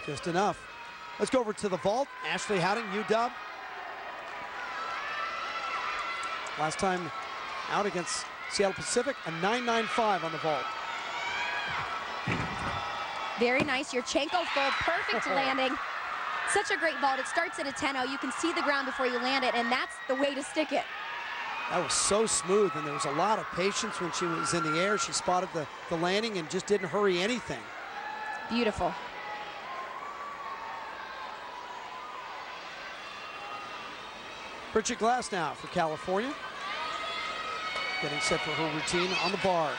Just enough. Let's go over to the vault. Ashley Houghting, UW. Last time out against Seattle Pacific, a 9.95 on the vault. Very nice. Yurchenko full, perfect landing. Such a great vault. It starts at a 10-0. You can see the ground before you land it, and that's the way to stick it. That was so smooth, and there was a lot of patience when she was in the air. She spotted the landing and just didn't hurry anything. Beautiful. Bridgette Glass now for California. Getting set for her routine on the bars.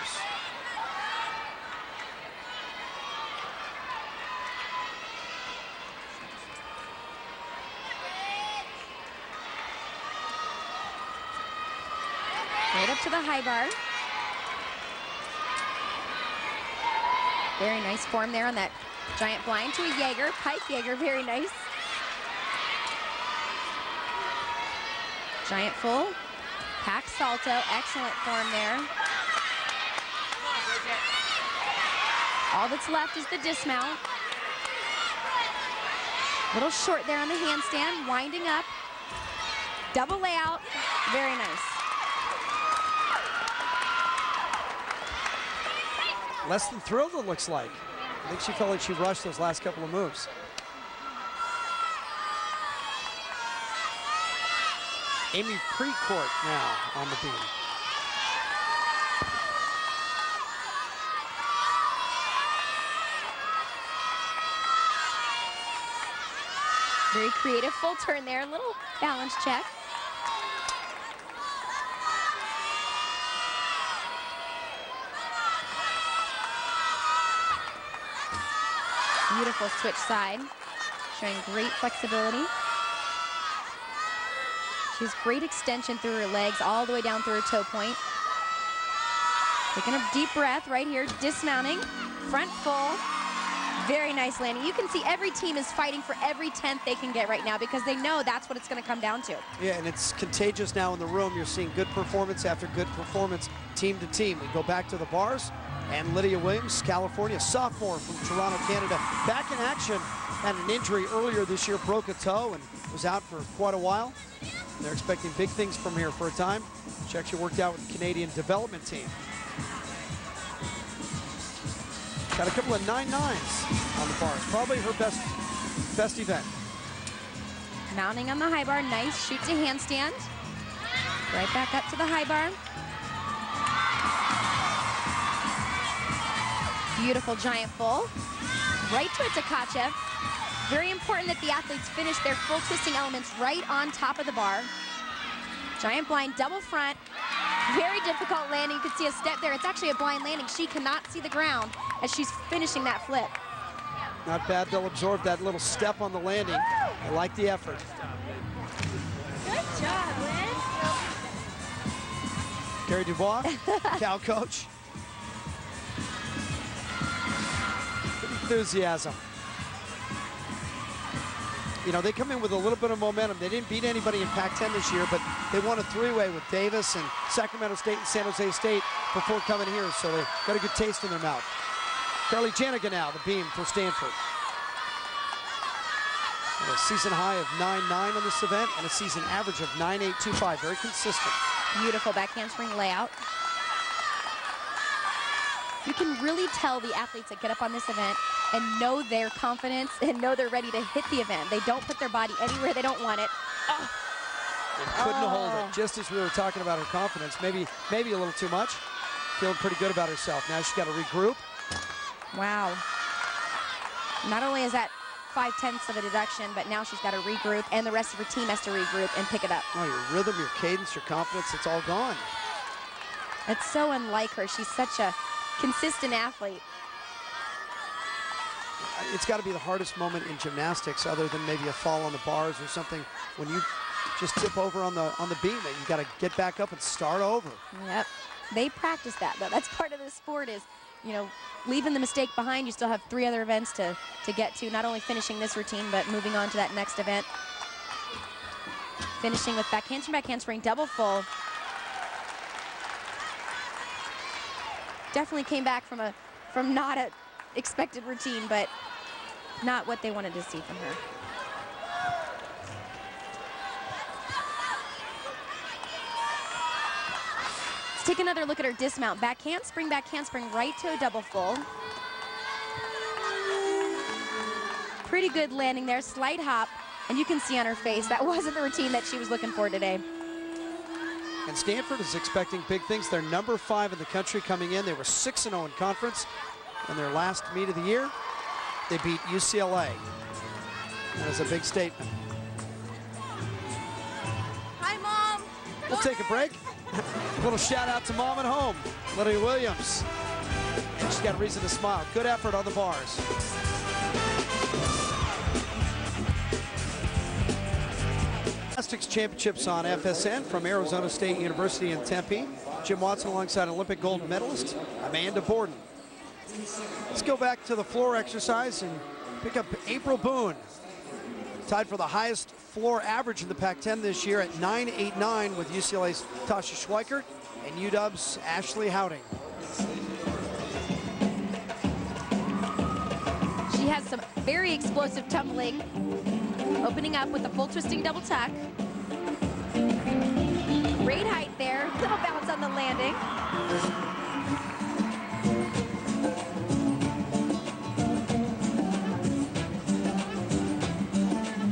Right up to the high bar. Very nice form there on that giant blind to a Jaeger. Pike Jaeger, very nice. Giant full. Pack salto, excellent form there. All that's left is the dismount. Little short there on the handstand, winding up. Double layout, very nice. Less than thrilled, it looks like. I think she felt like she rushed those last couple of moves. Aimee Precourt now on the beam. Very creative full turn there, little balance check. Beautiful switch side, showing great flexibility. She has great extension through her legs, all the way down through her toe point. Taking a deep breath right here, dismounting, front full. Very nice landing. You can see every team is fighting for every 10th they can get right now because they know that's what it's going to come down to. Yeah, and it's contagious now in the room. You're seeing good performance after good performance, team to team. We go back to the bars, and Lydia Williams, California, sophomore from Toronto, Canada, back in action. Had an injury earlier this year, broke a toe, and was out for quite a while. They're expecting big things from here for a time. She actually worked out with the Canadian development team. Got a couple of 9.9s on the bars. Probably her best event. Mounting on the high bar, nice shoot to handstand. Right back up to the high bar. Beautiful giant full. Right to a Tkachev. Very important that the athletes finish their full twisting elements right on top of the bar. Giant blind, double front. Very difficult landing. You can see a step there. It's actually a blind landing. She cannot see the ground as she's finishing that flip. Not bad. They'll absorb that little step on the landing. I like the effort. Good job, Liz. Gary Dubois, Cal coach. Good enthusiasm. You know, they come in with a little bit of momentum. They didn't beat anybody in Pac-10 this year, but they won a three-way with Davis and Sacramento State and San Jose State before coming here, so they got a good taste in their mouth. Janiga now, the beam for Stanford. And a season high of 9.9 on this event and a season average of 9.825, very consistent. Beautiful back handspring layout. You can really tell the athletes that get up on this event and know their confidence and know they're ready to hit the event. They don't put their body anywhere they don't want it. Oh. And couldn't hold it, just as we were talking about her confidence. Maybe a little too much. Feeling pretty good about herself. Now she's got to regroup. Wow. Not only is that 5/10 of a deduction, but now she's got to regroup, and the rest of her team has to regroup and pick it up. Oh, your rhythm, your cadence, your confidence, it's all gone. It's so unlike her. She's such a consistent athlete. It's got to be the hardest moment in gymnastics, other than maybe a fall on the bars or something, when you just tip over on the beam. That you got to get back up and start over. Yep. They practice that, though. That's part of the sport, is, you know, leaving the mistake behind. You still have 3 other events to get to, not only finishing this routine, but moving on to that next event. Finishing with back handspring, double full. Definitely came back from not a expected routine, but not what they wanted to see from her. Let's take another look at her dismount. Back handspring right to a double full. Pretty good landing there, slight hop, and you can see on her face that wasn't the routine that she was looking for today. And Stanford is expecting big things. They're number 5 in the country coming in. They were 6-0 in conference in their last meet of the year. They beat UCLA. That was a big statement. Hi, Mom. We'll take a break. A little shout out to Mom at home, Lydia Williams. She's got a reason to smile. Good effort on the bars. Gymnastics championships on FSN from Arizona State University in Tempe. Jim Watson alongside Olympic gold medalist Amanda Borden. Let's go back to the floor exercise and pick up April Boone. Tied for the highest floor average in the Pac-10 this year at 9.89 with UCLA's Tasha Schweikert and UW's Ashley Houghting. She has some very explosive tumbling. Opening up with a full twisting double tuck. Great height there. Little bounce on the landing.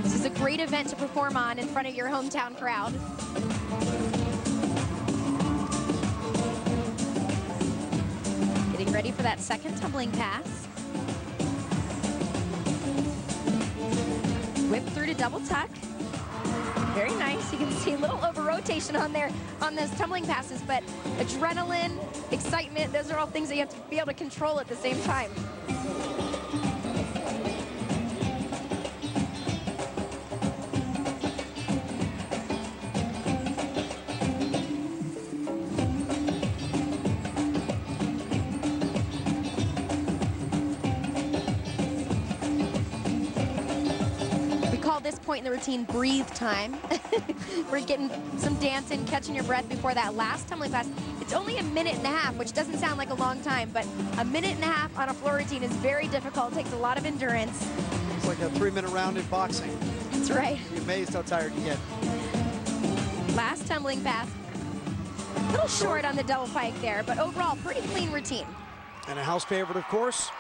This is a great event to perform on in front of your hometown crowd. Getting ready for that second tumbling pass. Whip through to double tuck. Very nice. You can see a little over rotation on there on those tumbling passes, but adrenaline, excitement, those are all things that you have to be able to control at the same time. This point in the routine, breathe time. We're getting some dancing, catching your breath before that last tumbling pass. It's only 1.5 minutes, which doesn't sound like a long time, but 1.5 minutes on a floor routine is very difficult. It takes a lot of endurance. It's like a 3-minute round in boxing. That's right. You're amazed how tired you get. Last tumbling pass. A little short on the double pike there, but overall, pretty clean routine. And a house favorite, of course.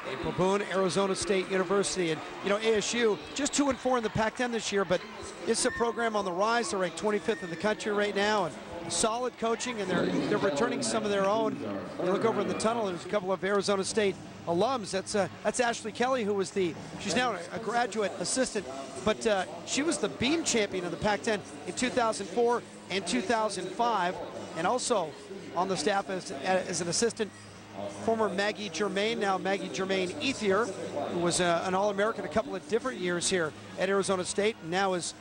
April Boone, Arizona State University. And, you know, ASU, just 2-4 in the Pac-10 this year, but it's a program on the rise. They're ranked 25th in the country right now, and solid coaching, and they're returning some of their own. You look over in the tunnel, there's a couple of Arizona State alums. That's Ashley Kelly, who was she's now a graduate assistant, but she was the beam champion of the Pac-10 in 2004 and 2005, and also on the staff as an assistant, former Maggie Germain, now Maggie Germain Ethier, who was an All-American a couple of different years here at Arizona State, and now is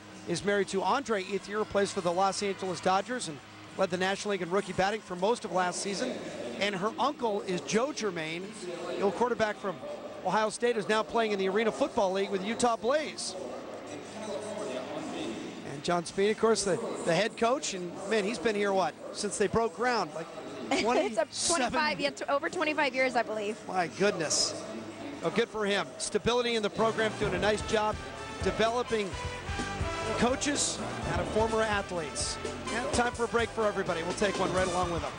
married to Andre Ethier, who plays for the Los Angeles Dodgers and led the National League in rookie batting for most of last season. And her uncle is Joe Germain, the old quarterback from Ohio State, who's now playing in the Arena Football League with Utah Blaze. And John Speed, of course, the head coach, and man, he's been here, since they broke ground, like 25, over 25 years, I believe. My goodness. Oh, good for him. Stability in the program, doing a nice job developing coaches out of former athletes. And time for a break for everybody. We'll take one right along with them.